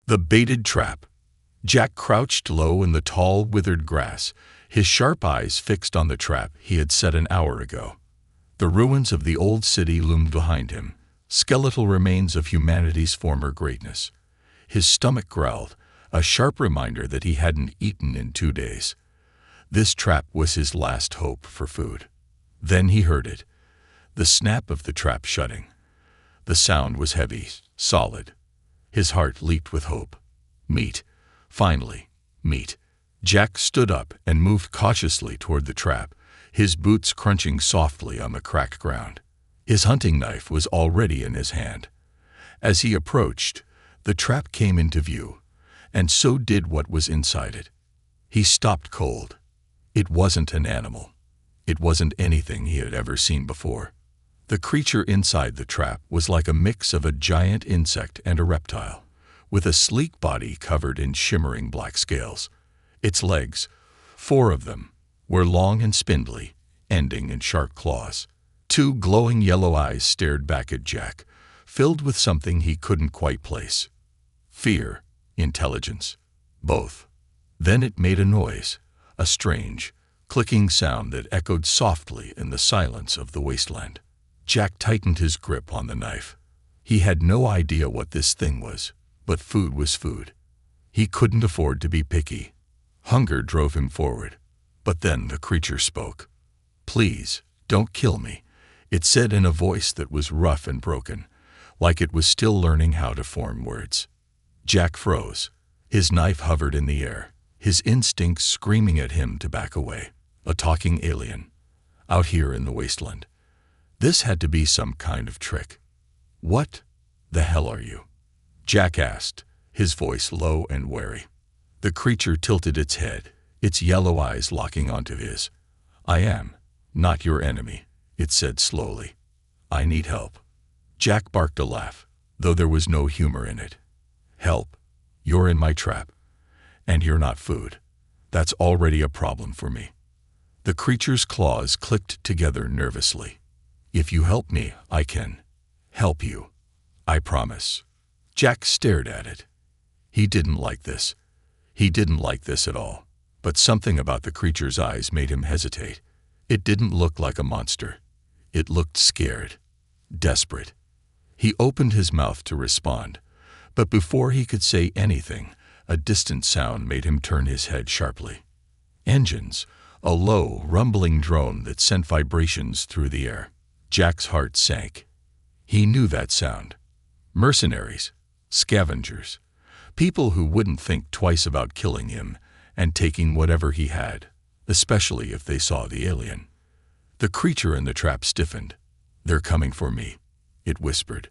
The baited trap. Jack crouched low in the tall, withered grass, his sharp eyes fixed on the trap he had set an hour ago. The ruins of the old city loomed behind him, skeletal remains of humanity's former greatness. His stomach growled, a sharp reminder that he hadn't eaten in 2 days. This trap was his last hope for food. Then he heard it, the snap of the trap shutting. The sound was heavy, solid. His heart leaped with hope. Meat. Finally, meat. Jack stood up and moved cautiously toward the trap, his boots crunching softly on the cracked ground. His hunting knife was already in his hand. As he approached, the trap came into view, and so did what was inside it. He stopped cold. It wasn't an animal. It wasn't anything he had ever seen before. The creature inside the trap was like a mix of a giant insect and a reptile, with a sleek body covered in shimmering black scales. Its legs, 4 of them, were long and spindly, ending in sharp claws. 2 glowing yellow eyes stared back at Jack, filled with something he couldn't quite place. Fear, intelligence, both. Then it made a noise, a strange, clicking sound that echoed softly in the silence of the wasteland. Jack tightened his grip on the knife. He had no idea what this thing was, but food was food. He couldn't afford to be picky. Hunger drove him forward. But then the creature spoke. "Please, don't kill me," it said in a voice that was rough and broken, like it was still learning how to form words. Jack froze. His knife hovered in the air, his instincts screaming at him to back away. A talking alien, out here in the wasteland. This had to be some kind of trick. "What the hell are you?" Jack asked, his voice low and wary. The creature tilted its head, its yellow eyes locking onto his. "I am not your enemy," it said slowly. "I need help." Jack barked a laugh, though there was no humor in it. "Help? You're in my trap, and you're not food. That's already a problem for me." The creature's claws clicked together nervously. "If you help me, I can help you. I promise." Jack stared at it. He didn't like this. He didn't like this at all. But something about the creature's eyes made him hesitate. It didn't look like a monster. It looked scared, desperate. He opened his mouth to respond, but before he could say anything, a distant sound made him turn his head sharply. Engines, a low, rumbling drone that sent vibrations through the air. Jack's heart sank. He knew that sound. Mercenaries, scavengers, people who wouldn't think twice about killing him and taking whatever he had, especially if they saw the alien. The creature in the trap stiffened. "They're coming for me," it whispered.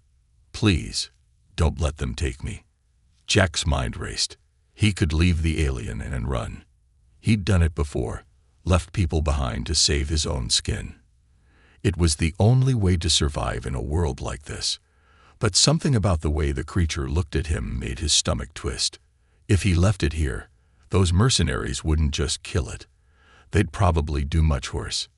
"Please, don't let them take me." Jack's mind raced. He could leave the alien and run. He'd done it before, left people behind to save his own skin. It was the only way to survive in a world like this. But something about the way the creature looked at him made his stomach twist. If he left it here, those mercenaries wouldn't just kill it. They'd probably do much worse.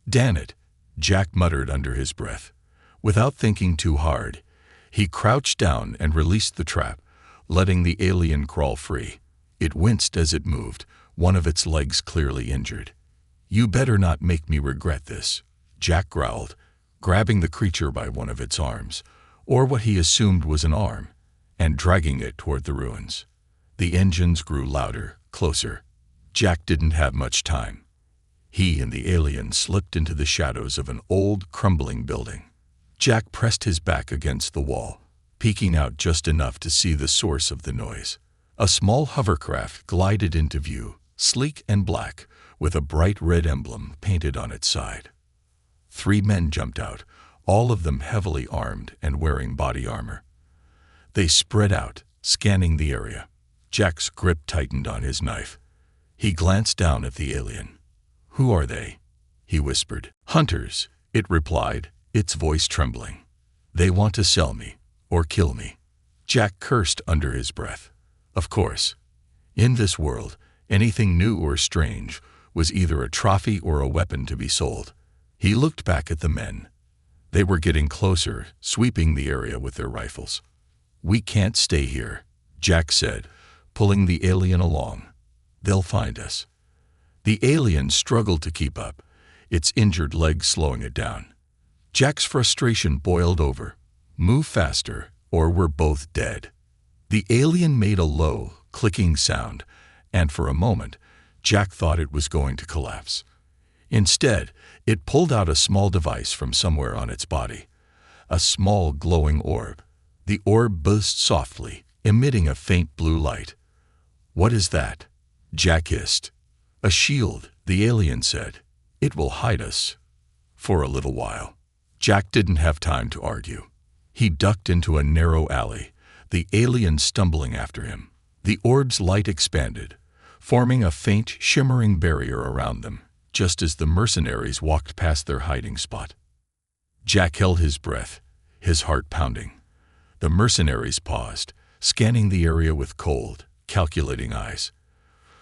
"Damn it," Jack muttered under his breath. Without thinking too hard, he crouched down and released the trap, letting the alien crawl free. It winced as it moved, one of its legs clearly injured. "You better not make me regret this," Jack growled, grabbing the creature by one of its arms, or what he assumed was an arm, and dragging it toward the ruins. The engines grew louder, closer. Jack didn't have much time. He and the alien slipped into the shadows of an old, crumbling building. Jack pressed his back against the wall, peeking out just enough to see the source of the noise. A small hovercraft glided into view, sleek and black, with a bright red emblem painted on its side. 3 men jumped out, all of them heavily armed and wearing body armor. They spread out, scanning the area. Jack's grip tightened on his knife. He glanced down at the alien. "Who are they?" he whispered. "Hunters," it replied, its voice trembling. "They want to sell me, or kill me." Jack cursed under his breath. Of course. In this world, anything new or strange was either a trophy or a weapon to be sold. He looked back at the men. They were getting closer, sweeping the area with their rifles. "We can't stay here," Jack said, pulling the alien along. "They'll find us." The alien struggled to keep up, its injured legs slowing it down. Jack's frustration boiled over. "Move faster, or we're both dead." The alien made a low, clicking sound, and for a moment, Jack thought it was going to collapse. Instead, it pulled out a small device from somewhere on its body. A small glowing orb. The orb buzzed softly, emitting a faint blue light. "What is that?" Jack hissed. "A shield," the alien said. "It will hide us." For a little while. Jack didn't have time to argue. He ducked into a narrow alley, the alien stumbling after him. The orb's light expanded, forming a faint, shimmering barrier around them, just as the mercenaries walked past their hiding spot. Jack held his breath, his heart pounding. The mercenaries paused, scanning the area with cold, calculating eyes.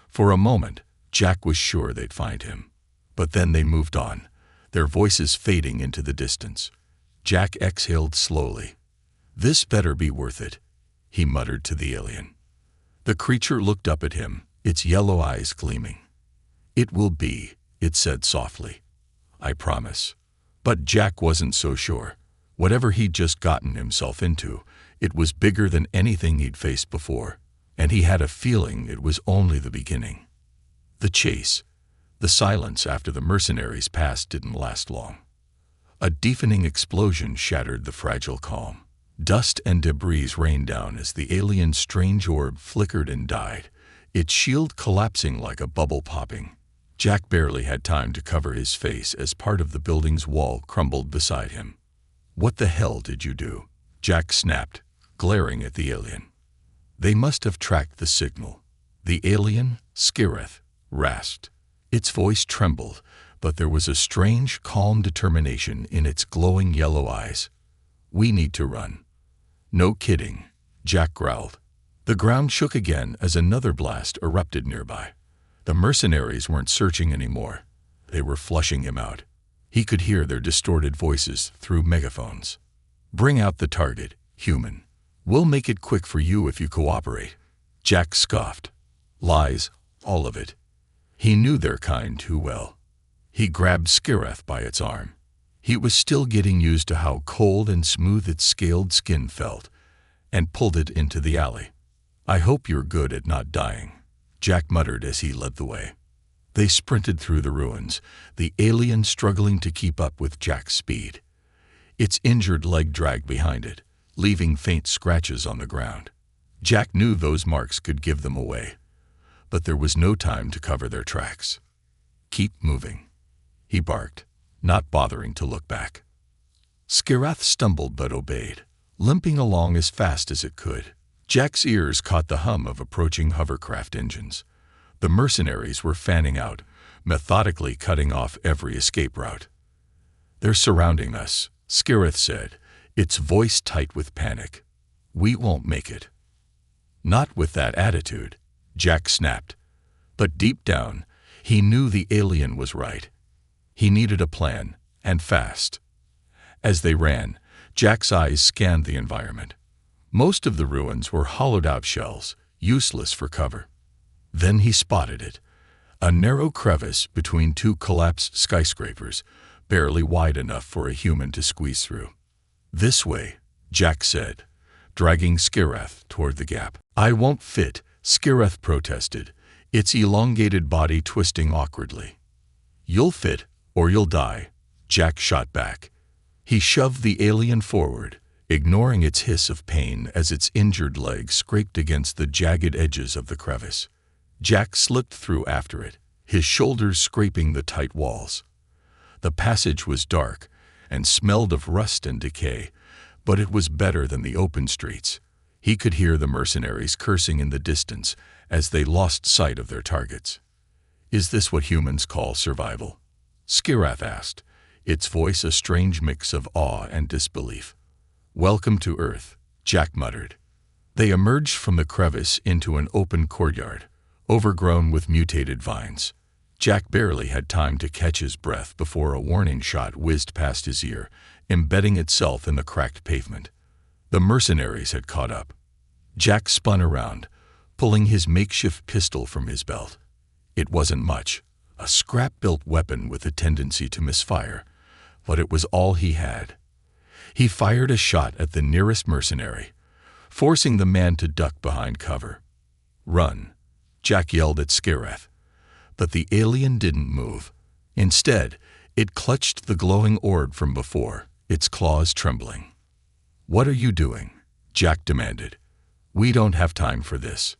For a moment, Jack was sure they'd find him. But then they moved on, their voices fading into the distance. Jack exhaled slowly. "This better be worth it," he muttered to the alien. The creature looked up at him, its yellow eyes gleaming. "It will be," it said softly. "I promise." But Jack wasn't so sure. Whatever he'd just gotten himself into, it was bigger than anything he'd faced before, and he had a feeling it was only the beginning. The chase, the silence after the mercenaries passed didn't last long. A deafening explosion shattered the fragile calm. Dust and debris rained down as the alien's strange orb flickered and died, its shield collapsing like a bubble popping. Jack barely had time to cover his face as part of the building's wall crumbled beside him. "What the hell did you do?" Jack snapped, glaring at the alien. "They must have tracked the signal." The alien, Skireth, rasped. Its voice trembled, but there was a strange, calm determination in its glowing yellow eyes. "We need to run." "No kidding," Jack growled. The ground shook again as another blast erupted nearby. The mercenaries weren't searching anymore. They were flushing him out. He could hear their distorted voices through megaphones. "Bring out the target, human. We'll make it quick for you if you cooperate." Jack scoffed. "Lies, all of it." He knew their kind too well. He grabbed Skireth by its arm. He was still getting used to how cold and smooth its scaled skin felt, and pulled it into the alley. "I hope you're good at not dying," Jack muttered as he led the way. They sprinted through the ruins, the alien struggling to keep up with Jack's speed. Its injured leg dragged behind it, leaving faint scratches on the ground. Jack knew those marks could give them away, but there was no time to cover their tracks. "Keep moving," he barked, not bothering to look back. Skireth stumbled but obeyed, limping along as fast as it could. Jack's ears caught the hum of approaching hovercraft engines. The mercenaries were fanning out, methodically cutting off every escape route. "They're surrounding us," Skireth said, its voice tight with panic. "We won't make it." "Not with that attitude," Jack snapped. But deep down, he knew the alien was right. He needed a plan, and fast. As they ran, Jack's eyes scanned the environment. Most of the ruins were hollowed-out shells, useless for cover. Then he spotted it, a narrow crevice between two collapsed skyscrapers, barely wide enough for a human to squeeze through. "This way," Jack said, dragging Skireth toward the gap. "I won't fit," Skireth protested, its elongated body twisting awkwardly. "You'll fit, or you'll die," Jack shot back. He shoved the alien forward, ignoring its hiss of pain as its injured leg scraped against the jagged edges of the crevice. Jack slipped through after it, his shoulders scraping the tight walls. The passage was dark and smelled of rust and decay, but it was better than the open streets. He could hear the mercenaries cursing in the distance as they lost sight of their targets. "Is this what humans call survival?" Skireth asked, its voice a strange mix of awe and disbelief. "Welcome to Earth," Jack muttered. They emerged from the crevice into an open courtyard, overgrown with mutated vines. Jack barely had time to catch his breath before a warning shot whizzed past his ear, embedding itself in the cracked pavement. The mercenaries had caught up. Jack spun around, pulling his makeshift pistol from his belt. It wasn't much, a scrap-built weapon with a tendency to misfire, but it was all he had. He fired a shot at the nearest mercenary, forcing the man to duck behind cover. "Run," Jack yelled at Scareth. But the alien didn't move. Instead, it clutched the glowing orb from before, its claws trembling. "What are you doing?" Jack demanded. "We don't have time for this."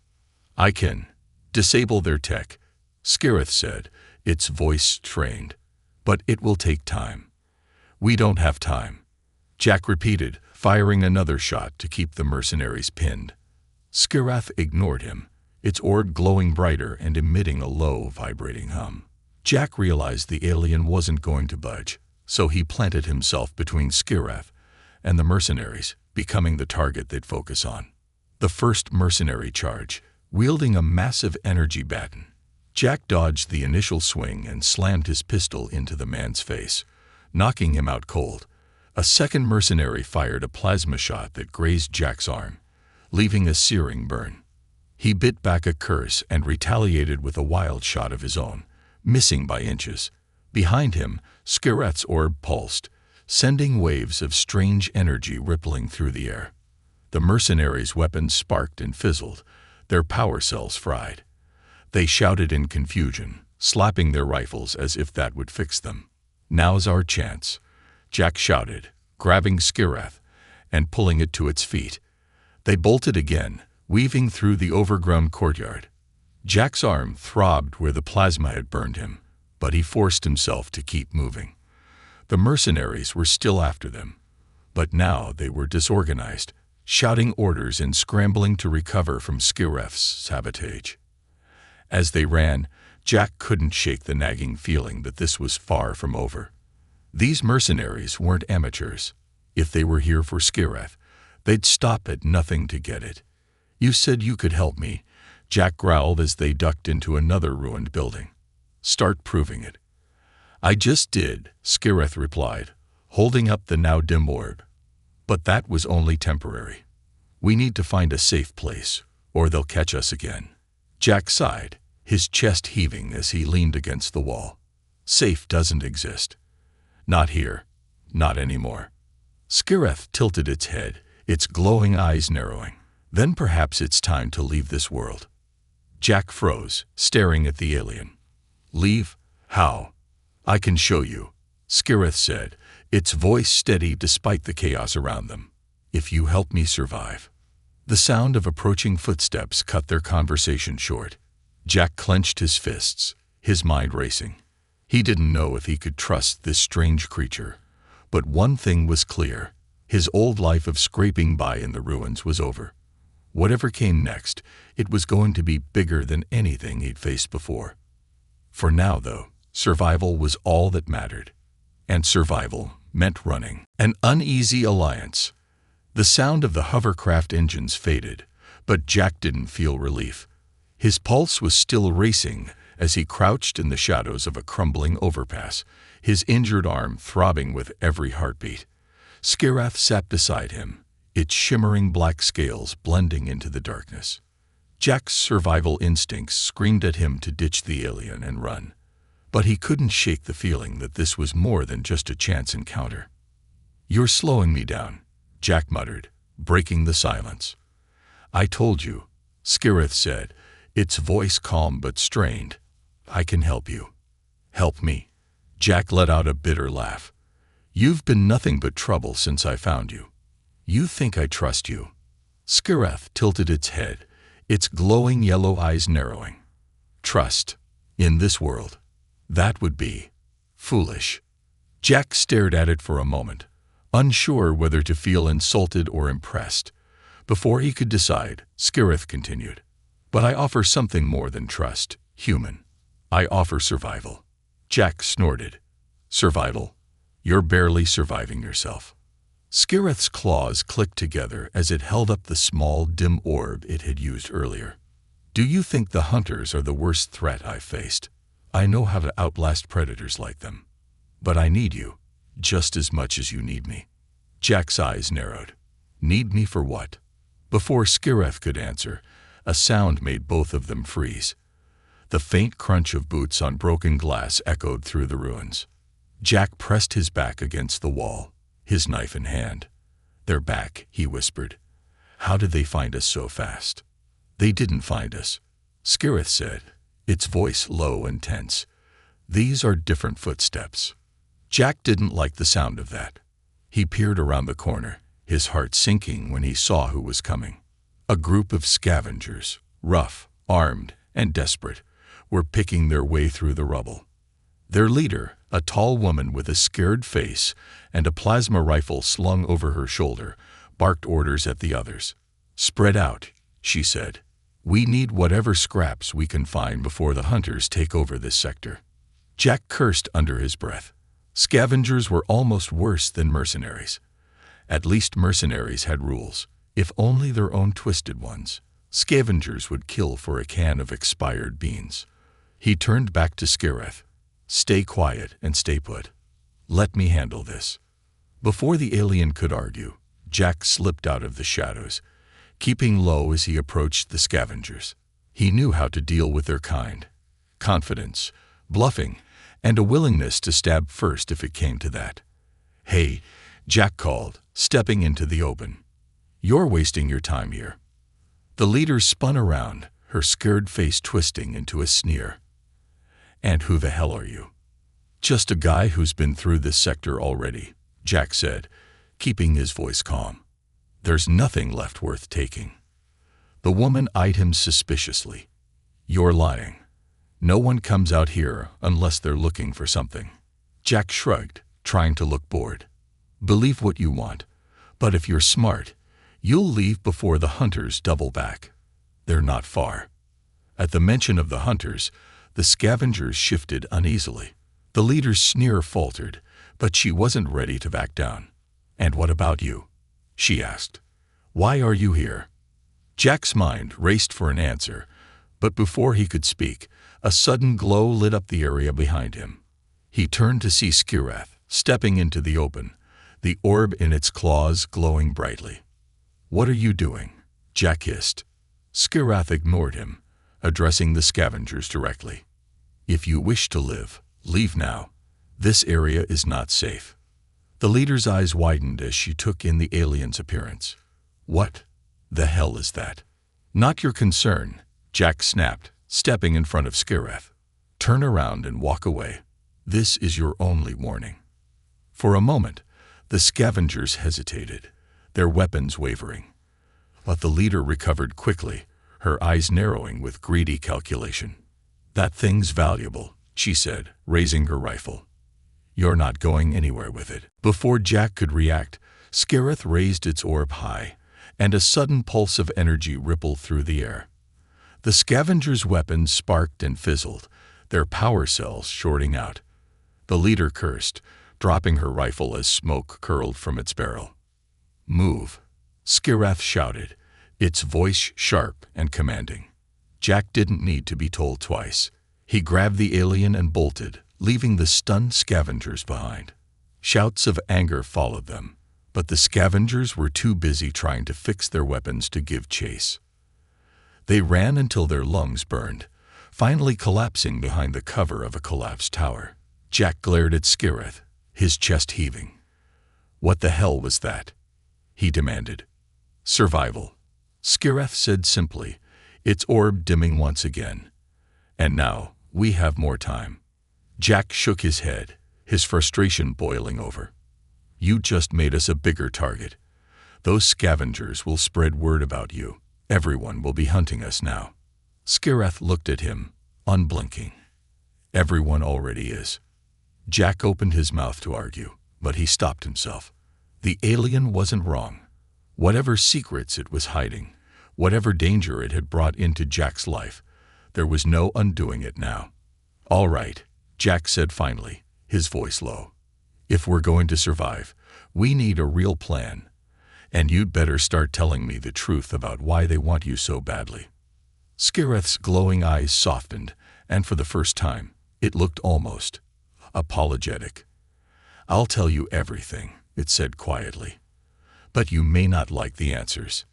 "I can disable their tech," Scareth said, its voice strained. "But it will take time." "We don't have time," Jack repeated, firing another shot to keep the mercenaries pinned. Scareth ignored him, its orb glowing brighter and emitting a low, vibrating hum. Jack realized the alien wasn't going to budge, so he planted himself between Scareth and the mercenaries, becoming the target they'd focus on. The first mercenary charge, wielding a massive energy baton. Jack dodged the initial swing and slammed his pistol into the man's face, knocking him out cold. A second mercenary fired a plasma shot that grazed Jack's arm, leaving a searing burn. He bit back a curse and retaliated with a wild shot of his own, missing by inches. Behind him, Scareth's orb pulsed, sending waves of strange energy rippling through the air. The mercenaries' weapons sparked and fizzled, their power cells fried. They shouted in confusion, slapping their rifles as if that would fix them. "Now's our chance," Jack shouted, grabbing Scareth and pulling it to its feet. They bolted again, weaving through the overgrown courtyard. Jack's arm throbbed where the plasma had burned him, but he forced himself to keep moving. The mercenaries were still after them, but now they were disorganized, shouting orders and scrambling to recover from Scareth's sabotage. As they ran, Jack couldn't shake the nagging feeling that this was far from over. These mercenaries weren't amateurs. If they were here for Scareth, they'd stop at nothing to get it. "You said you could help me," Jack growled as they ducked into another ruined building. "Start proving it." "I just did," Scareth replied, holding up the now dim orb. "But that was only temporary. We need to find a safe place, or they'll catch us again." Jack sighed, his chest heaving as he leaned against the wall. "Safe doesn't exist. Not here. Not anymore." Scareth tilted its head, its glowing eyes narrowing. "Then perhaps it's time to leave this world." Jack froze, staring at the alien. "Leave? How?" "I can show you," Scareth said, its voice steady despite the chaos around them. "If you help me survive." The sound of approaching footsteps cut their conversation short. Jack clenched his fists, his mind racing. He didn't know if he could trust this strange creature, but one thing was clear. His old life of scraping by in the ruins was over. Whatever came next, it was going to be bigger than anything he'd faced before. For now, though, survival was all that mattered. And survival meant running. An uneasy alliance. The sound of the hovercraft engines faded, but Jack didn't feel relief. His pulse was still racing as he crouched in the shadows of a crumbling overpass, his injured arm throbbing with every heartbeat. Scareth sat beside him, its shimmering black scales blending into the darkness. Jack's survival instincts screamed at him to ditch the alien and run, but he couldn't shake the feeling that this was more than just a chance encounter. "You're slowing me down," Jack muttered, breaking the silence. "I told you," Scareth said, its voice calm but strained. "I can help you." "Help me?" Jack let out a bitter laugh. "You've been nothing but trouble since I found you. You think I trust you?" Scareth tilted its head, its glowing yellow eyes narrowing. "Trust? In this world? That would be foolish." Jack stared at it for a moment, unsure whether to feel insulted or impressed. Before he could decide, Scareth continued, "But I offer something more than trust, human. I offer survival." Jack snorted. "Survival? You're barely surviving yourself." Scareth's claws clicked together as it held up the small, dim orb it had used earlier. "Do you think the hunters are the worst threat I've faced? I know how to outlast predators like them. But I need you, just as much as you need me." Jack's eyes narrowed. "Need me for what?" Before Skireth could answer, a sound made both of them freeze. The faint crunch of boots on broken glass echoed through the ruins. Jack pressed his back against the wall, his knife in hand. "They're back," he whispered. "How did they find us so fast?" "They didn't find us," Skireth said, its voice low and tense. "These are different footsteps." Jack didn't like the sound of that. He peered around the corner, his heart sinking when he saw who was coming. A group of scavengers, rough, armed, and desperate, were picking their way through the rubble. Their leader, a tall woman with a scared face and a plasma rifle slung over her shoulder, barked orders at the others. "Spread out," she said. "We need whatever scraps we can find before the hunters take over this sector." Jack cursed under his breath. Scavengers were almost worse than mercenaries. At least mercenaries had rules, if only their own twisted ones. Scavengers would kill for a can of expired beans. He turned back to Skireth. "Stay quiet and stay put. Let me handle this." Before the alien could argue, Jack slipped out of the shadows, keeping low as he approached the scavengers. He knew how to deal with their kind. Confidence, bluffing, and a willingness to stab first if it came to that. "Hey," Jack called, stepping into the open. "You're wasting your time here." The leader spun around, her scared face twisting into a sneer. "And who the hell are you?" "Just a guy who's been through this sector already," Jack said, keeping his voice calm. "There's nothing left worth taking." The woman eyed him suspiciously. "You're lying. No one comes out here unless they're looking for something." Jack shrugged, trying to look bored. "Believe what you want, but if you're smart, you'll leave before the hunters double back. They're not far." At the mention of the hunters, the scavengers shifted uneasily. The leader's sneer faltered, but she wasn't ready to back down. "And what about you?" she asked. "Why are you here?" Jack's mind raced for an answer, but before he could speak, a sudden glow lit up the area behind him. He turned to see Skireth, stepping into the open, the orb in its claws glowing brightly. "What are you doing?" Jack hissed. Skireth ignored him, addressing the scavengers directly. "If you wish to live, leave now. This area is not safe." The leader's eyes widened as she took in the alien's appearance. "What the hell is that?" "Not your concern," Jack snapped, stepping in front of Skireth. "Turn around and walk away. This is your only warning." For a moment, the scavengers hesitated, their weapons wavering. But the leader recovered quickly, her eyes narrowing with greedy calculation. "That thing's valuable," she said, raising her rifle. "You're not going anywhere with it." Before Jack could react, Skireth raised its orb high, and a sudden pulse of energy rippled through the air. The scavengers' weapons sparked and fizzled, their power cells shorting out. The leader cursed, dropping her rifle as smoke curled from its barrel. "Move," Skireth shouted, its voice sharp and commanding. Jack didn't need to be told twice. He grabbed the alien and bolted, leaving the stunned scavengers behind. Shouts of anger followed them, but the scavengers were too busy trying to fix their weapons to give chase. They ran until their lungs burned, finally collapsing behind the cover of a collapsed tower. Jack glared at Skireth, his chest heaving. "What the hell was that?" he demanded. "Survival," Skireth said simply, its orb dimming once again. "And now, we have more time." Jack shook his head, his frustration boiling over. "You just made us a bigger target. Those scavengers will spread word about you. Everyone will be hunting us now." Skireth looked at him, unblinking. "Everyone already is." Jack opened his mouth to argue, but he stopped himself. The alien wasn't wrong. Whatever secrets it was hiding, whatever danger it had brought into Jack's life, there was no undoing it now. "All right," Jack said finally, his voice low. "If we're going to survive, we need a real plan. And you'd better start telling me the truth about why they want you so badly." Skireth's glowing eyes softened, and for the first time, it looked almost apologetic. "I'll tell you everything," it said quietly. "But you may not like the answers."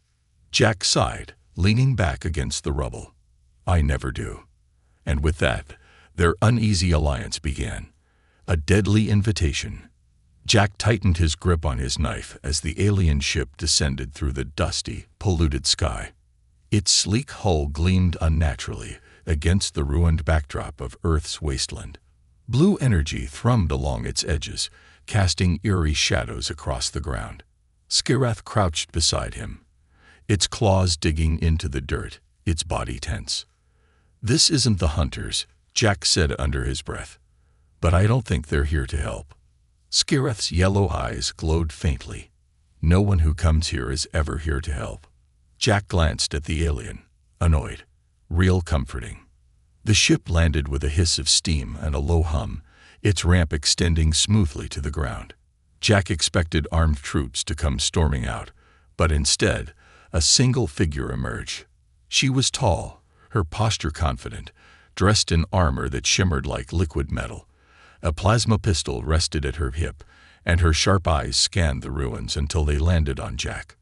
Jack sighed, leaning back against the rubble. I never do. And with that, their uneasy alliance began. A deadly invitation. Jack tightened his grip on his knife as the alien ship descended through the dusty, polluted sky. Its sleek hull gleamed unnaturally against the ruined backdrop of Earth's wasteland. Blue energy thrummed along its edges, casting eerie shadows across the ground. Skirath crouched beside him, its claws digging into the dirt, its body tense. This isn't the hunters, Jack said under his breath. But I don't think they're here to help. Skirath's yellow eyes glowed faintly. No one who comes here is ever here to help. Jack glanced at the alien, annoyed, real comforting. The ship landed with a hiss of steam and a low hum, its ramp extending smoothly to the ground. Jack expected armed troops to come storming out, but instead, a single figure emerged. She was tall, her posture confident, dressed in armor that shimmered like liquid metal. A plasma pistol rested at her hip, and her sharp eyes scanned the ruins until they landed on Jack.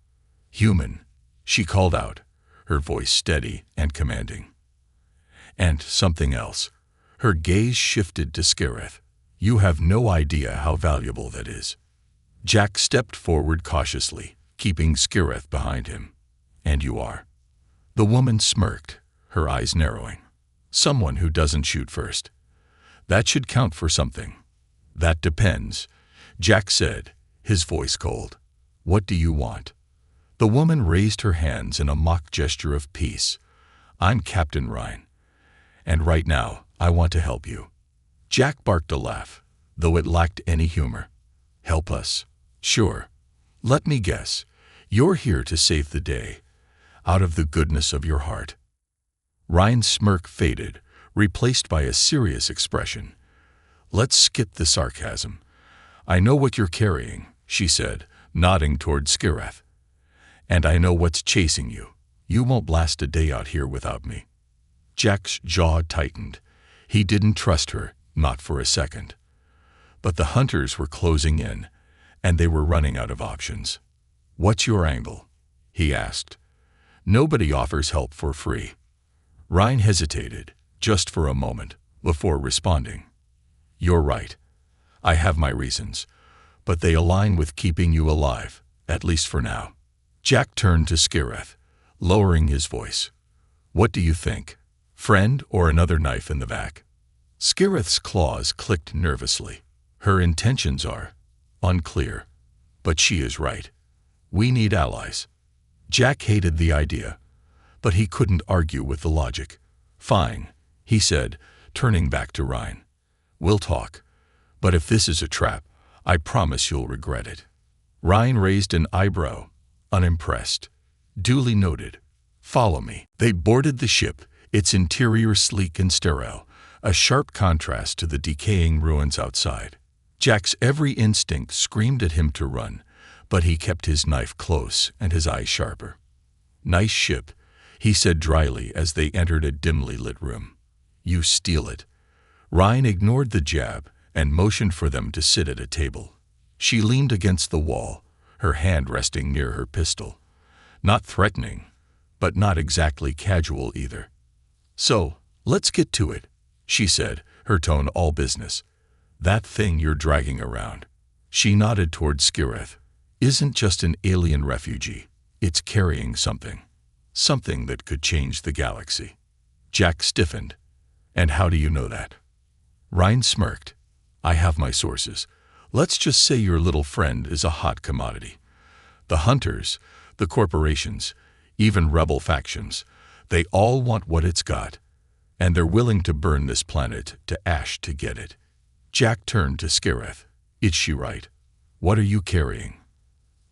Human, she called out, her voice steady and commanding. And something else. Her gaze shifted to Skirath. You have no idea how valuable that is. Jack stepped forward cautiously, keeping Skirath behind him. And you are. The woman smirked, her eyes narrowing. Someone who doesn't shoot first. That should count for something. That depends, Jack said, his voice cold. What do you want? The woman raised her hands in a mock gesture of peace. I'm Captain Ryan. And right now, I want to help you. Jack barked a laugh, though it lacked any humor. Help us? Sure. Let me guess. You're here to save the day, out of the goodness of your heart. Ryan's smirk faded, replaced by a serious expression. Let's skip the sarcasm. I know what you're carrying, she said, nodding toward Skirath. And I know what's chasing you. You won't last a day out here without me. Jack's jaw tightened. He didn't trust her, not for a second. But the hunters were closing in, and they were running out of options. What's your angle? He asked. Nobody offers help for free. Ryan hesitated, just for a moment, before responding. You're right. I have my reasons, but they align with keeping you alive, at least for now. Jack turned to Skirath, lowering his voice. What do you think? Friend or another knife in the back? Skirath's claws clicked nervously. Her intentions are unclear, but she is right. We need allies. Jack hated the idea, but he couldn't argue with the logic. Fine, he said, turning back to Ryan. We'll talk, but if this is a trap, I promise you'll regret it. Ryan raised an eyebrow, unimpressed. Duly noted. Follow me. They boarded the ship, its interior sleek and sterile, a sharp contrast to the decaying ruins outside. Jack's every instinct screamed at him to run, but he kept his knife close and his eyes sharper. Nice ship, he said dryly as they entered a dimly lit room. You steal it. Ryan ignored the jab and motioned for them to sit at a table. She leaned against the wall, her hand resting near her pistol. Not threatening, but not exactly casual either. So, let's get to it, she said, her tone all business. That thing you're dragging around. She nodded toward Skirath. Isn't just an alien refugee. It's carrying something. Something that could change the galaxy. Jack stiffened. And how do you know that? Ryan smirked. I have my sources. Let's just say your little friend is a hot commodity. The hunters, the corporations, even rebel factions, they all want what it's got. And they're willing to burn this planet to ash to get it. Jack turned to Skirath. Is she right? What are you carrying?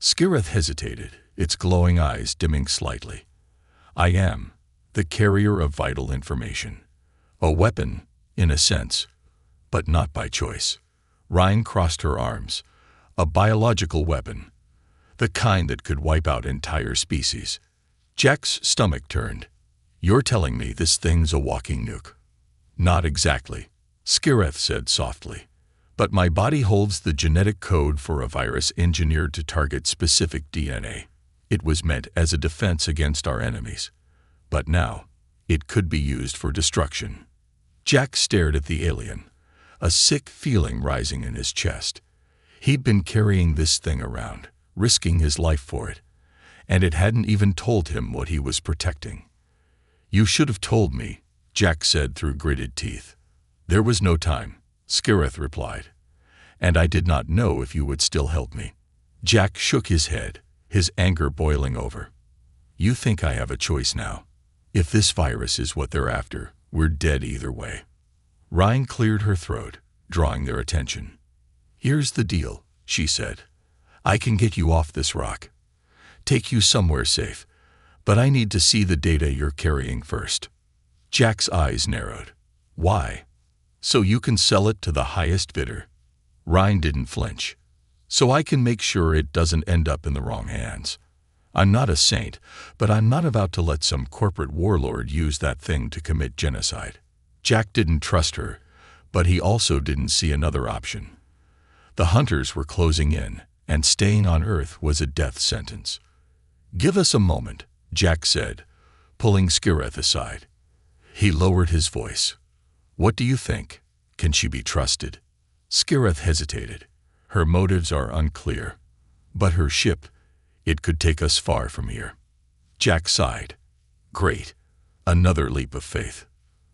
Skirath hesitated, its glowing eyes dimming slightly. I am the carrier of vital information. A weapon, in a sense, but not by choice. Ryan crossed her arms. A biological weapon. The kind that could wipe out entire species. Jack's stomach turned. You're telling me this thing's a walking nuke? Not exactly, Skirath said softly. But my body holds the genetic code for a virus engineered to target specific DNA. It was meant as a defense against our enemies. But now, it could be used for destruction. Jack stared at the alien, a sick feeling rising in his chest. He'd been carrying this thing around, risking his life for it, and it hadn't even told him what he was protecting. "You should have told me," Jack said through gritted teeth. "There was no time," Skireth replied, "and I did not know if you would still help me." Jack shook his head, his anger boiling over. "You think I have a choice now? If this virus is what they're after, we're dead either way." Ryan cleared her throat, drawing their attention. "Here's the deal," she said. "I can get you off this rock, take you somewhere safe, but I need to see the data you're carrying first." Jack's eyes narrowed. "Why?" "So you can sell it to the highest bidder." Ryan didn't flinch. "So I can make sure it doesn't end up in the wrong hands. I'm not a saint, but I'm not about to let some corporate warlord use that thing to commit genocide." Jack didn't trust her, but he also didn't see another option. The hunters were closing in, and staying on Earth was a death sentence. "Give us a moment," Jack said, pulling Skireth aside. He lowered his voice. "What do you think? Can she be trusted?" Skireth hesitated. "Her motives are unclear. But her ship, it could take us far from here." Jack sighed. "Great. Another leap of faith."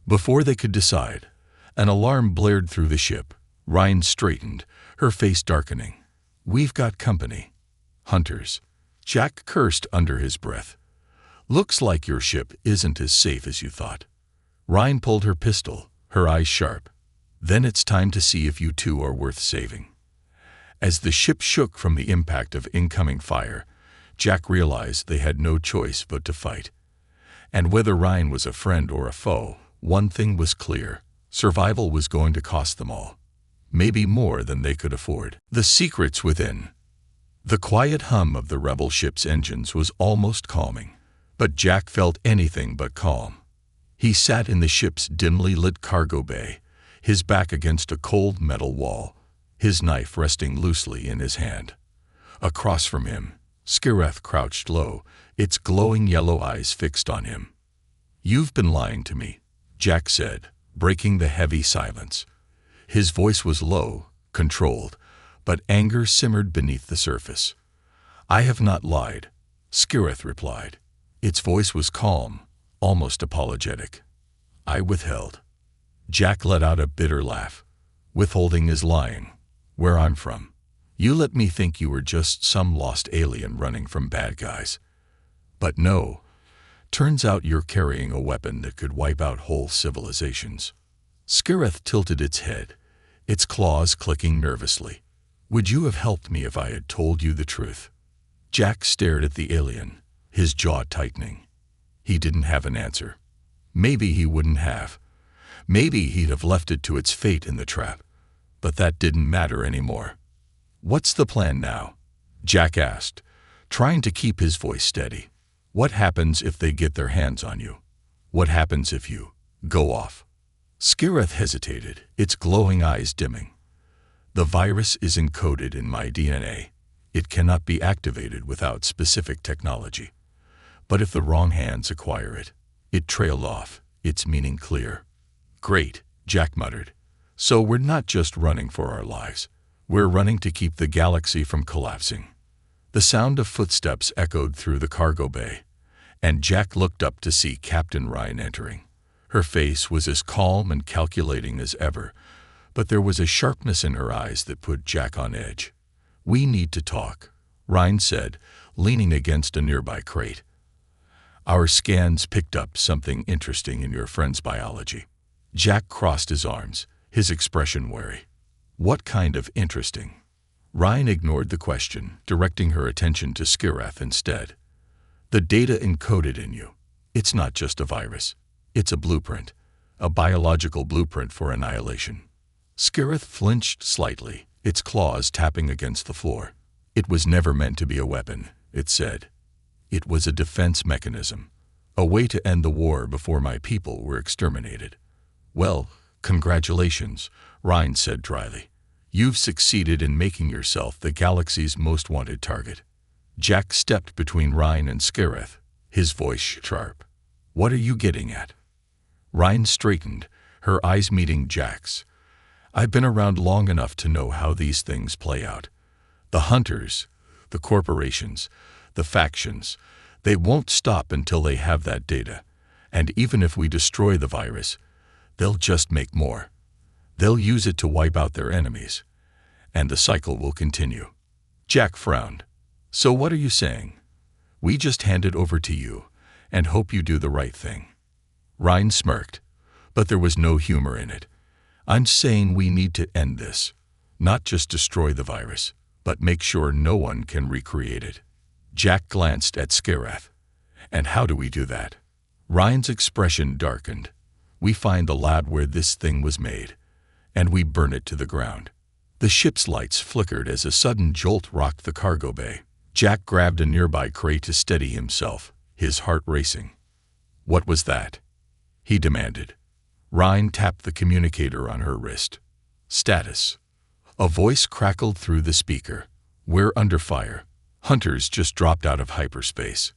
Before they could decide, an alarm blared through the ship. Ryan straightened, her face darkening. "We've got company." "Hunters." Jack cursed under his breath. "Looks like your ship isn't as safe as you thought." Ryan pulled her pistol, her eyes sharp. "Then it's time to see if you two are worth saving." As the ship shook from the impact of incoming fire, Jack realized they had no choice but to fight. And whether Ryan was a friend or a foe, one thing was clear: survival was going to cost them all. Maybe more than they could afford. The secrets within. The quiet hum of the rebel ship's engines was almost calming, but Jack felt anything but calm. He sat in the ship's dimly lit cargo bay, his back against a cold metal wall, his knife resting loosely in his hand. Across from him, Skireth crouched low, its glowing yellow eyes fixed on him. "You've been lying to me," Jack said, breaking the heavy silence. His voice was low, controlled, but anger simmered beneath the surface. "I have not lied," Skireth replied. Its voice was calm, almost apologetic. "I withheld." Jack let out a bitter laugh. "Withholding is lying. Where I'm from. You let me think you were just some lost alien running from bad guys. But no. Turns out you're carrying a weapon that could wipe out whole civilizations." Skireth tilted its head, its claws clicking nervously. "Would you have helped me if I had told you the truth?" Jack stared at the alien, his jaw tightening. He didn't have an answer. Maybe he wouldn't have. Maybe he'd have left it to its fate in the trap. But that didn't matter anymore. "What's the plan now?" Jack asked, trying to keep his voice steady. "What happens if they get their hands on you? What happens if you go off?" Skireth hesitated, its glowing eyes dimming. "The virus is encoded in my DNA. It cannot be activated without specific technology. But if the wrong hands acquire it, it trailed off, its meaning clear." "Great," Jack muttered. "So we're not just running for our lives. We're running to keep the galaxy from collapsing." The sound of footsteps echoed through the cargo bay, and Jack looked up to see Captain Ryan entering. Her face was as calm and calculating as ever, but there was a sharpness in her eyes that put Jack on edge. "We need to talk," Ryan said, leaning against a nearby crate. "Our scans picked up something interesting in your friend's biology." Jack crossed his arms, his expression wary. "What kind of interesting?" Ryan ignored the question, directing her attention to Skireth instead. "The data encoded in you. It's not just a virus. It's a blueprint, a biological blueprint for annihilation." Skireth flinched slightly, its claws tapping against the floor. "It was never meant to be a weapon," it said. "It was a defense mechanism, a way to end the war before my people were exterminated." "Well, congratulations," Ryan said dryly. "You've succeeded in making yourself the galaxy's most wanted target." Jack stepped between Ryan and Scareth, his voice sharp. "What are you getting at?" Ryan straightened, her eyes meeting Jack's. "I've been around long enough to know how these things play out. The hunters, the corporations, the factions, they won't stop until they have that data. And even if we destroy the virus, they'll just make more. They'll use it to wipe out their enemies. And the cycle will continue." Jack frowned. "So what are you saying? We just hand it over to you and hope you do the right thing?" Ryan smirked, but there was no humor in it. "I'm saying we need to end this. Not just destroy the virus, but make sure no one can recreate it." Jack glanced at Scareth. "And how do we do that?" Ryan's expression darkened. "We find the lab where this thing was made, and we burn it to the ground." The ship's lights flickered as a sudden jolt rocked the cargo bay. Jack grabbed a nearby crate to steady himself, his heart racing. "What was that?" he demanded. Ryan tapped the communicator on her wrist. "Status." A voice crackled through the speaker. "We're under fire. Hunters just dropped out of hyperspace.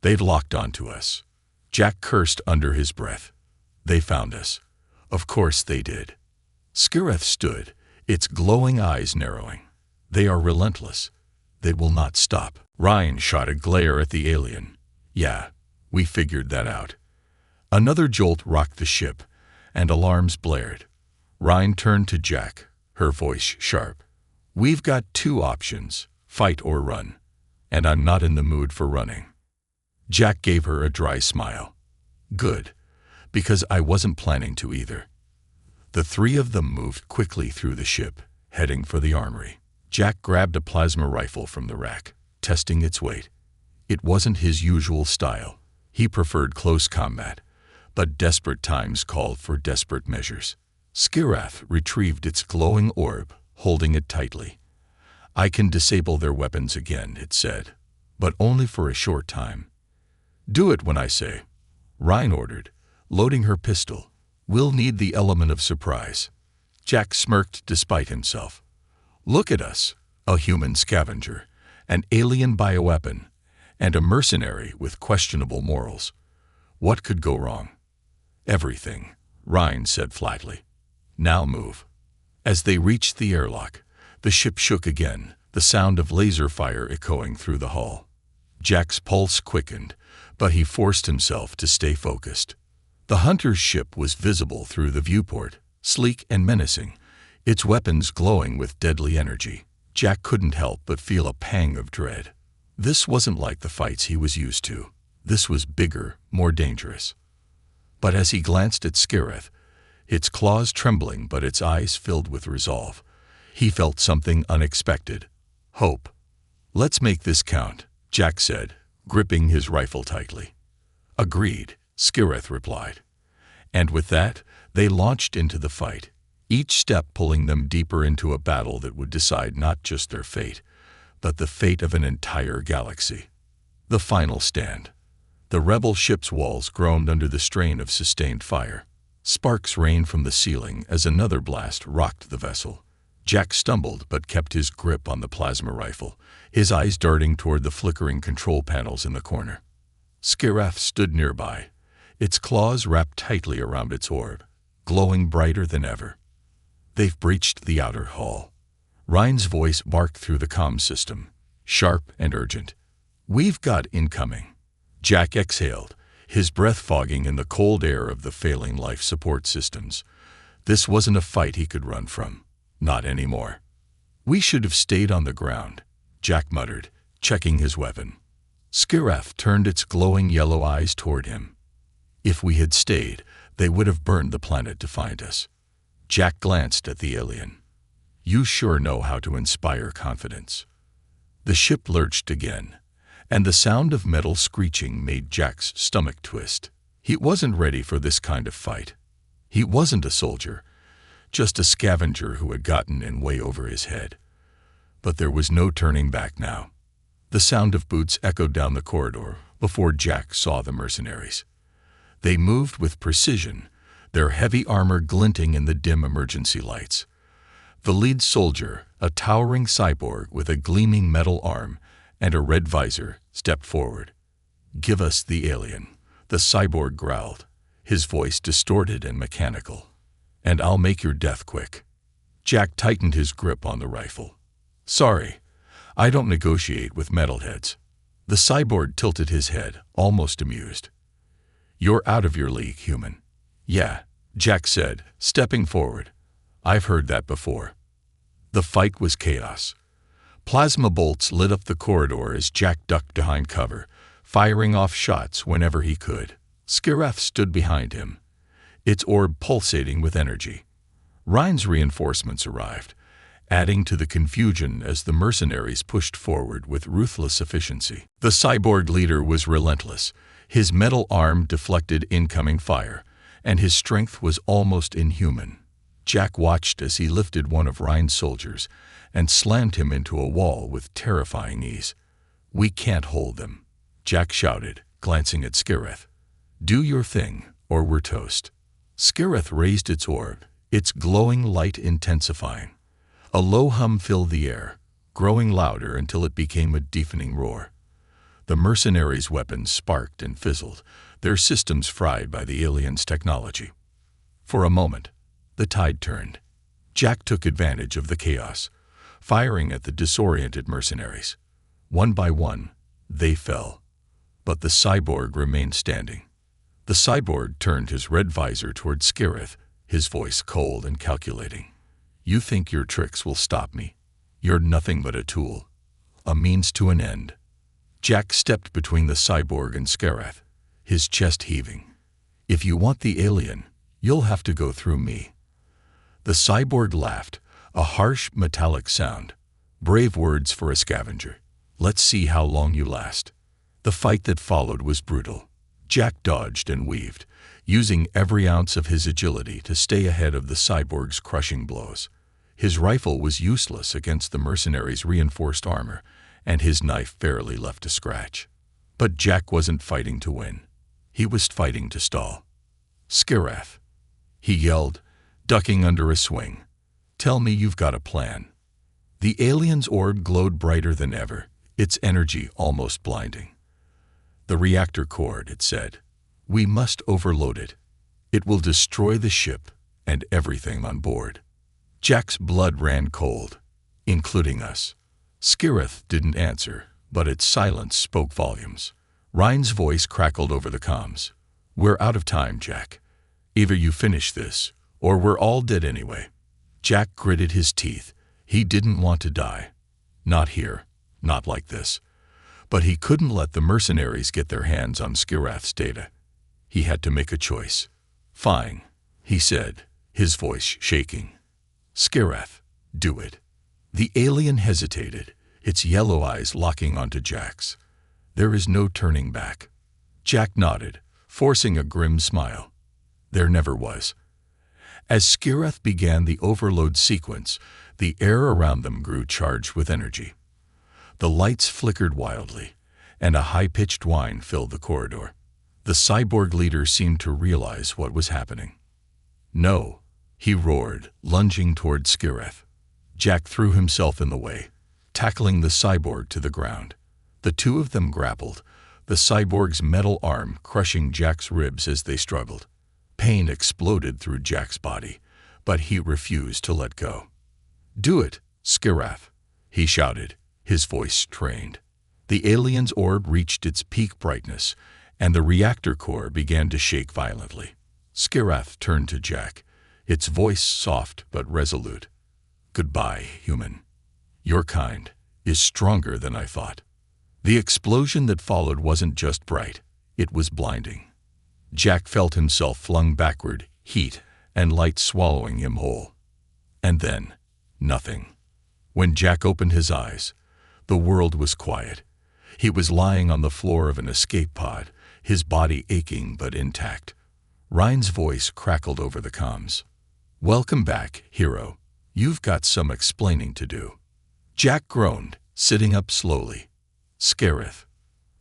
They've locked onto us." Jack cursed under his breath. "They found us." "Of course they did." Scareth stood, its glowing eyes narrowing. "They are relentless. They will not stop." Ryan shot a glare at the alien. "Yeah, we figured that out." Another jolt rocked the ship, and alarms blared. Ryan turned to Jack, her voice sharp. "We've got two options, fight or run, and I'm not in the mood for running." Jack gave her a dry smile. "Good, because I wasn't planning to either." The three of them moved quickly through the ship, heading for the armory. Jack grabbed a plasma rifle from the rack, testing its weight. It wasn't his usual style. He preferred close combat, but desperate times called for desperate measures. Scareth retrieved its glowing orb, holding it tightly. "I can disable their weapons again," it said, "but only for a short time." "Do it when I say," Ryan ordered, loading her pistol. "We'll need the element of surprise." Jack smirked despite himself. "Look at us, a human scavenger, an alien bioweapon, and a mercenary with questionable morals. What could go wrong?" "Everything," Ryan said flatly. "Now move." As they reached the airlock, the ship shook again, the sound of laser fire echoing through the hull. Jack's pulse quickened, but he forced himself to stay focused. The hunter's ship was visible through the viewport, sleek and menacing, its weapons glowing with deadly energy. Jack couldn't help but feel a pang of dread. This wasn't like the fights he was used to. This was bigger, more dangerous. But as he glanced at Scareth, its claws trembling but its eyes filled with resolve, he felt something unexpected. Hope. "Let's make this count," Jack said, gripping his rifle tightly. "Agreed," Scareth replied. And with that, they launched into the fight, each step pulling them deeper into a battle that would decide not just their fate, but the fate of an entire galaxy. The final stand. The rebel ship's walls groaned under the strain of sustained fire. Sparks rained from the ceiling as another blast rocked the vessel. Jack stumbled but kept his grip on the plasma rifle, his eyes darting toward the flickering control panels in the corner. Scareth stood nearby, its claws wrapped tightly around its orb, glowing brighter than ever. "They've breached the outer hull." Ryan's voice barked through the comm system, sharp and urgent. "We've got incoming." Jack exhaled, his breath fogging in the cold air of the failing life support systems. This wasn't a fight he could run from. Not anymore. "We should have stayed on the ground," Jack muttered, checking his weapon. Scareth turned its glowing yellow eyes toward him. "If we had stayed, they would have burned the planet to find us." Jack glanced at the alien. "You sure know how to inspire confidence." The ship lurched again, and the sound of metal screeching made Jack's stomach twist. He wasn't ready for this kind of fight. He wasn't a soldier, just a scavenger who had gotten in way over his head. But there was no turning back now. The sound of boots echoed down the corridor before Jack saw the mercenaries. They moved with precision, their heavy armor glinting in the dim emergency lights. The lead soldier, a towering cyborg with a gleaming metal arm, and a red visor stepped forward. "Give us the alien," the cyborg growled, his voice distorted and mechanical. "And I'll make your death quick." Jack tightened his grip on the rifle. "Sorry, I don't negotiate with metalheads." The cyborg tilted his head, almost amused. "You're out of your league, human." "Yeah," Jack said, stepping forward. "I've heard that before." The fight was chaos. Plasma bolts lit up the corridor as Jack ducked behind cover, firing off shots whenever he could. Skireth stood behind him, its orb pulsating with energy. Ryan's reinforcements arrived, adding to the confusion as the mercenaries pushed forward with ruthless efficiency. The cyborg leader was relentless. His metal arm deflected incoming fire, and his strength was almost inhuman. Jack watched as he lifted one of Ryan's soldiers and slammed him into a wall with terrifying ease. "We can't hold them," Jack shouted, glancing at Skireth. "Do your thing, or we're toast." Skireth raised its orb, its glowing light intensifying. A low hum filled the air, growing louder until it became a deafening roar. The mercenaries' weapons sparked and fizzled, their systems fried by the aliens' technology. For a moment, the tide turned. Jack took advantage of the chaos, firing at the disoriented mercenaries. One by one, they fell. But the cyborg remained standing. The cyborg turned his red visor toward Skireth, his voice cold and calculating. "You think your tricks will stop me? You're nothing but a tool, a means to an end." Jack stepped between the cyborg and Skireth, his chest heaving. "If you want the alien, you'll have to go through me." The cyborg laughed, a harsh, metallic sound. "Brave words for a scavenger. Let's see how long you last." The fight that followed was brutal. Jack dodged and weaved, using every ounce of his agility to stay ahead of the cyborg's crushing blows. His rifle was useless against the mercenaries' reinforced armor, and his knife barely left a scratch. But Jack wasn't fighting to win. He was fighting to stall. "Skireth," he yelled, ducking under a swing. "Tell me you've got a plan." The alien's orb glowed brighter than ever, its energy almost blinding. "The reactor core," it said. "We must overload it. It will destroy the ship and everything on board." Jack's blood ran cold, including us. Skireth didn't answer, but its silence spoke volumes. Ryan's voice crackled over the comms. "We're out of time, Jack. Either you finish this, or we're all dead anyway." Jack gritted his teeth. He didn't want to die. Not here, not like this. But he couldn't let the mercenaries get their hands on Skireth's data. He had to make a choice. "Fine," he said, his voice shaking. "Skireth, do it." The alien hesitated, its yellow eyes locking onto Jack's. "There is no turning back." Jack nodded, forcing a grim smile. There never was. As Skireth began the overload sequence, the air around them grew charged with energy. The lights flickered wildly, and a high-pitched whine filled the corridor. The cyborg leader seemed to realize what was happening. "No," he roared, lunging toward Skireth. Jack threw himself in the way, tackling the cyborg to the ground. The two of them grappled, the cyborg's metal arm crushing Jack's ribs as they struggled. Pain exploded through Jack's body, but he refused to let go. "Do it, Skireth," he shouted, his voice strained. The alien's orb reached its peak brightness, and the reactor core began to shake violently. Skireth turned to Jack, its voice soft but resolute. "Goodbye, human. Your kind is stronger than I thought." The explosion that followed wasn't just bright, it was blinding. Jack felt himself flung backward, heat and light swallowing him whole. And then, nothing. When Jack opened his eyes, the world was quiet. He was lying on the floor of an escape pod, his body aching but intact. Ryan's voice crackled over the comms. "Welcome back, hero. You've got some explaining to do." Jack groaned, sitting up slowly. "Skireth."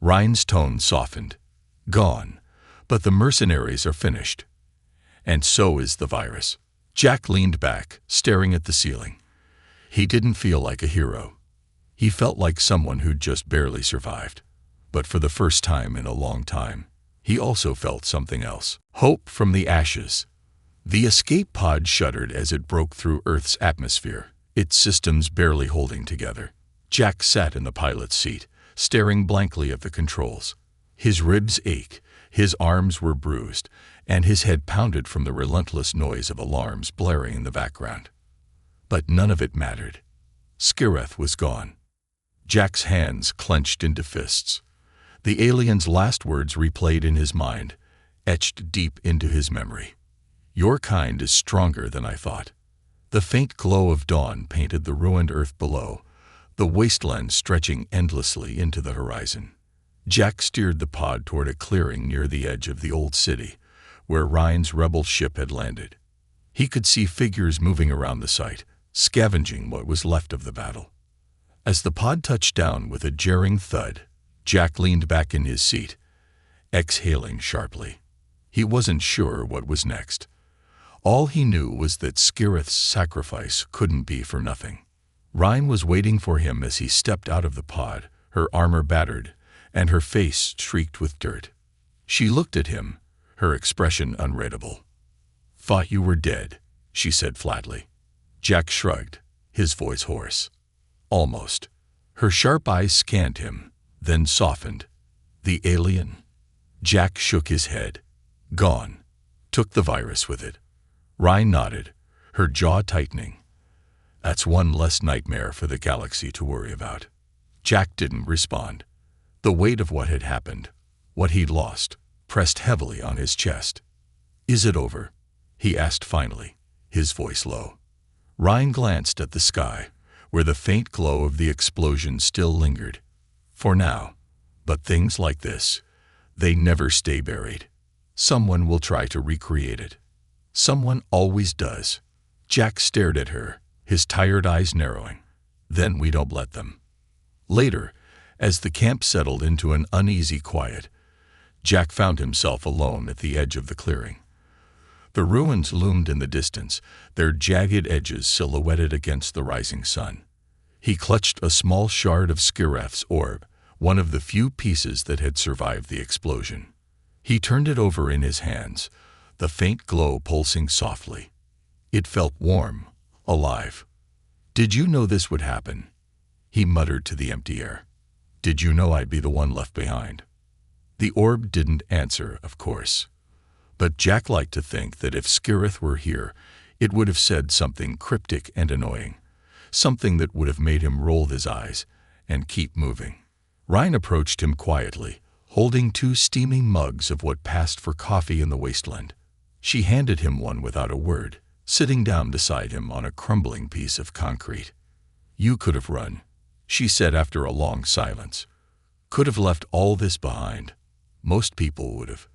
Ryan's tone softened. "Gone, but the mercenaries are finished. And so is the virus." Jack leaned back, staring at the ceiling. He didn't feel like a hero. He felt like someone who'd just barely survived. But for the first time in a long time, he also felt something else. Hope from the ashes. The escape pod shuddered as it broke through Earth's atmosphere, its systems barely holding together. Jack sat in the pilot's seat, staring blankly at the controls. His ribs ached, his arms were bruised, and his head pounded from the relentless noise of alarms blaring in the background. But none of it mattered. Skireth was gone. Jack's hands clenched into fists. The alien's last words replayed in his mind, etched deep into his memory. "Your kind is stronger than I thought." The faint glow of dawn painted the ruined earth below, the wasteland stretching endlessly into the horizon. Jack steered the pod toward a clearing near the edge of the old city, where Ryan's rebel ship had landed. He could see figures moving around the site, scavenging what was left of the battle. As the pod touched down with a jarring thud, Jack leaned back in his seat, exhaling sharply. He wasn't sure what was next. All he knew was that Skireth's sacrifice couldn't be for nothing. Ryan was waiting for him as he stepped out of the pod, her armor battered, and her face streaked with dirt. She looked at him, her expression unreadable. "Thought you were dead," she said flatly. Jack shrugged, his voice hoarse. "Almost." Her sharp eyes scanned him, then softened. "The alien?" Jack shook his head. "Gone. Took the virus with it." Ryan nodded, her jaw tightening. "That's one less nightmare for the galaxy to worry about." Jack didn't respond. The weight of what had happened, what he'd lost, pressed heavily on his chest. "Is it over?" he asked finally, his voice low. Ryan glanced at the sky, where the faint glow of the explosion still lingered. "For now. But things like this, they never stay buried. Someone will try to recreate it. Someone always does." Jack stared at her, his tired eyes narrowing. "Then we don't let them." Later, as the camp settled into an uneasy quiet, Jack found himself alone at the edge of the clearing. The ruins loomed in the distance, their jagged edges silhouetted against the rising sun. He clutched a small shard of Skireth's orb, one of the few pieces that had survived the explosion. He turned it over in his hands, the faint glow pulsing softly. It felt warm, alive. "Did you know this would happen?" he muttered to the empty air. "Did you know I'd be the one left behind?" The orb didn't answer, of course. But Jack liked to think that if Skireth were here, it would have said something cryptic and annoying, something that would have made him roll his eyes and keep moving. Ryan approached him quietly, holding 2 steaming mugs of what passed for coffee in the wasteland. She handed him one without a word, sitting down beside him on a crumbling piece of concrete. "You could have run," she said after a long silence. "Could have left all this behind. Most people would have."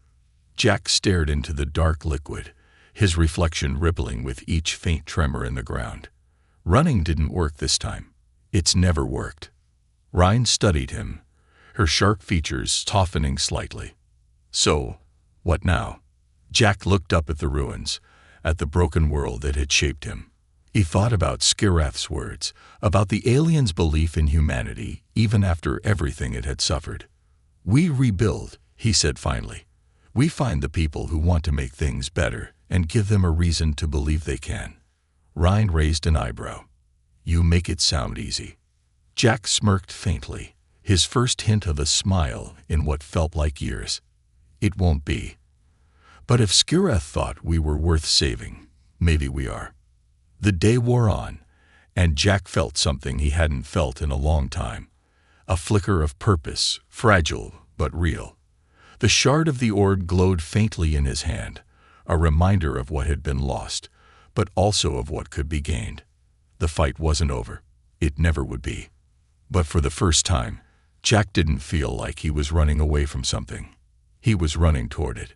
Jack stared into the dark liquid, his reflection rippling with each faint tremor in the ground. Running didn't work this time. It's never worked. Ryan studied him, her sharp features softening slightly. "So, what now?" Jack looked up at the ruins, at the broken world that had shaped him. He thought about Skireth's words, about the alien's belief in humanity, even after everything it had suffered. "We rebuild," he said finally. "We find the people who want to make things better and give them a reason to believe they can." Ryan raised an eyebrow. "You make it sound easy." Jack smirked faintly, his first hint of a smile in what felt like years. "It won't be. But if Skireth thought we were worth saving, maybe we are." The day wore on, and Jack felt something he hadn't felt in a long time. A flicker of purpose, fragile but real. The shard of the orb glowed faintly in his hand, a reminder of what had been lost, but also of what could be gained. The fight wasn't over. It never would be. But for the first time, Jack didn't feel like he was running away from something. He was running toward it.